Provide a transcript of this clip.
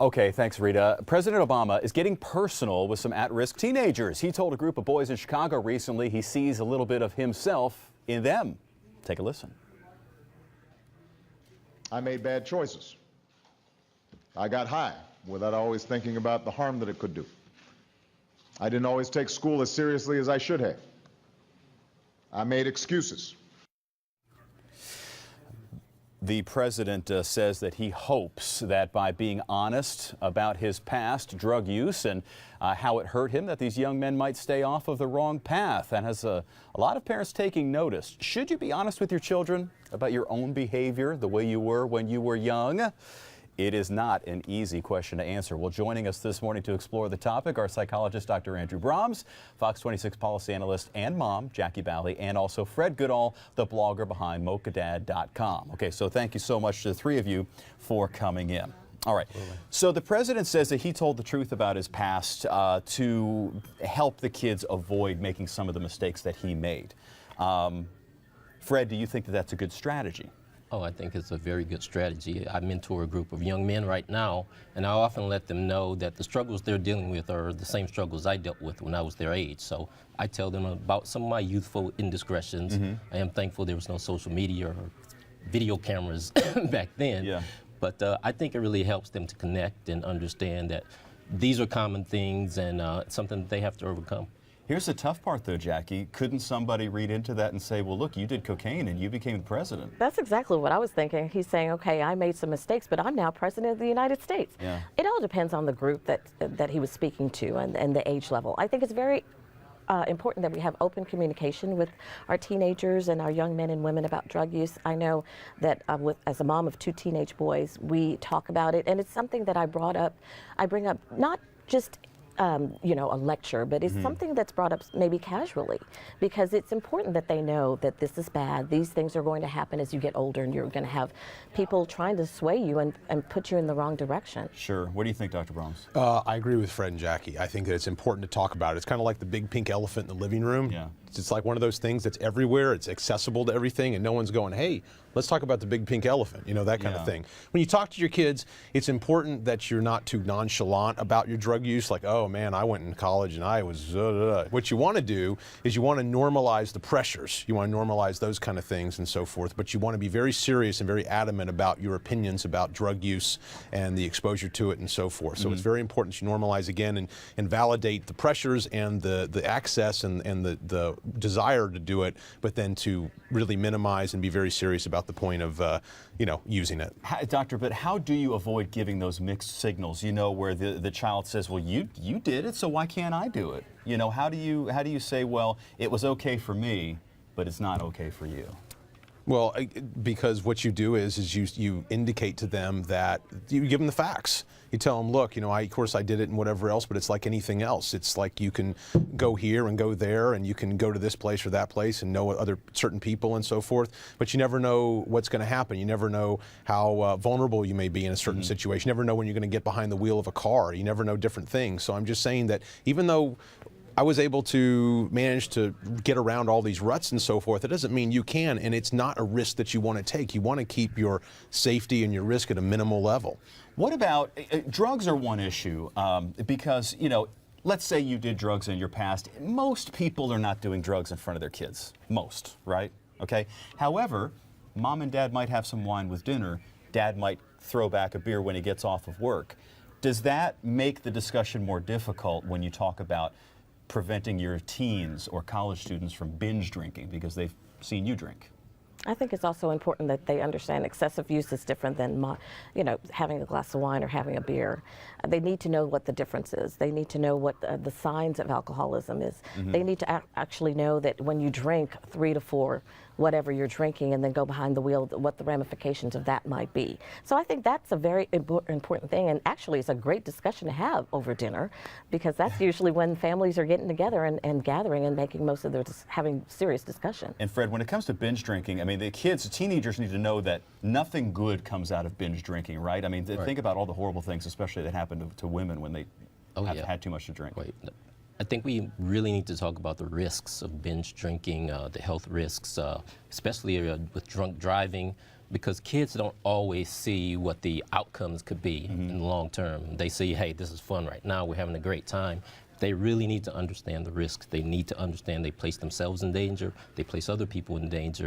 Okay, thanks, Rita. President Obama is getting personal with some at-risk teenagers. He told a group of boys in Chicago recently he sees a little bit of himself in them. Take a listen. I made bad choices. I got high without always thinking about the harm that it could do. I didn't always take school as seriously as I should have. I made excuses. The president says that he hopes that by being honest about his past drug use and how it hurt him, that these young men might stay off of the wrong path, and has a lot of parents taking notice. Should you be honest with your children about your own behavior, the way you were when you were young? It is not an easy question to answer. Well, joining us this morning to explore the topic, our psychologist, Dr. Andrew Brams, Fox 26 policy analyst and mom, Jackie Baly, and also Fred Goodall, the blogger behind mochadad.com. Okay, so thank you so much to the three of you for coming in. All right. So the president says that he told the truth about his past to help the kids avoid making some of the mistakes that he made. Fred, do you think that that's a good strategy? Oh, I think it's a very good strategy. I mentor a group of young men right now, and I often let them know that the struggles they're dealing with are the same struggles I dealt with when I was their age. So I tell them about some of my youthful indiscretions. I am thankful there was no social media or video cameras back then. Yeah. But I think it really helps them to connect and understand that these are common things and it's something that they have to overcome. Here's the tough part, though, Jackie. Couldn't somebody read into that and say, well, look, you did cocaine and you became the president? That's exactly what I was thinking. He's saying, okay, I made some mistakes, but I'm now president of the United States. Yeah. It all depends on the group that he was speaking to and the age level. I think it's very important that we have open communication with our teenagers and our young men and women about drug use. I know that as a mom of two teenage boys, we talk about it, and it's something that I bring up not just you know, a lecture, but it's something that's brought up maybe casually, because it's important that they know that this is bad. These things are going to happen as you get older, and you're going to have people trying to sway you and put you in the wrong direction. Sure. What do you think, Dr. Brams? I agree with Fred and Jackie. I think that it's important to talk about it. It's kind of like the big pink elephant in the living room. Yeah. It's like one of those things that's everywhere. It's accessible to everything, and no one's going, hey, let's talk about the big pink elephant, you know, that kind of thing. When you talk to your kids, it's important that you're not too nonchalant about your drug use, like, oh man, I went in college and I was, What you want to do is you want to normalize the pressures. You want to normalize those kind of things and so forth, but you want to be very serious and very adamant about your opinions about drug use and the exposure to it and so forth. So it's very important that you normalize again and validate the pressures and the access and the desire to do it, but then to really minimize and be very serious about the point of, you know, using it. Doctor, but how do you avoid giving those mixed signals, you know, where the child says, well, you did it, so why can't I do it? You know, how do you say, well, it was okay for me, but it's not okay for you? Well, because what you do is you indicate to them that you give them the facts. You tell them, look, you know, of course I did it and whatever else, but it's like anything else. It's like you can go here and go there, and you can go to this place or that place and know other certain people and so forth, but you never know what's going to happen. You never know how vulnerable you may be in a certain situation. You never know when you're going to get behind the wheel of a car. You never know different things. So I'm just saying that even though I was able to manage to get around all these ruts and so forth, it doesn't mean you can, and it's not a risk that you want to take. You want to keep your safety and your risk at a minimal level. What about, drugs are one issue, because, you know, let's say you did drugs in your past. Most people are not doing drugs in front of their kids. Most, right? Okay? However, mom and dad might have some wine with dinner. Dad might throw back a beer when he gets off of work. Does that make the discussion more difficult when you talk about preventing your teens or college students from binge drinking because they've seen you drink? I think it's also important that they understand excessive use is different than, you know, having a glass of wine or having a beer. They need to know what the difference is. They need to know what the signs of alcoholism is. They need to actually know that when you drink 3 to 4, whatever you're drinking, and then go behind the wheel, what the ramifications of that might be. So I think that's a very important thing, and actually it's a great discussion to have over dinner, because that's usually when families are getting together and gathering and making most of their having serious discussion. And Fred, when it comes to binge drinking, I mean, the teenagers need to know that nothing good comes out of binge drinking, right? I mean, think about all the horrible things, especially that happen to women when they have had too much to drink. I think we really need to talk about the risks of binge drinking, the health risks, especially with drunk driving, because kids don't always see what the outcomes could be in the long term. They see, hey, this is fun right now, we're having a great time. They really need to understand the risks. They need to understand they place themselves in danger, they place other people in danger.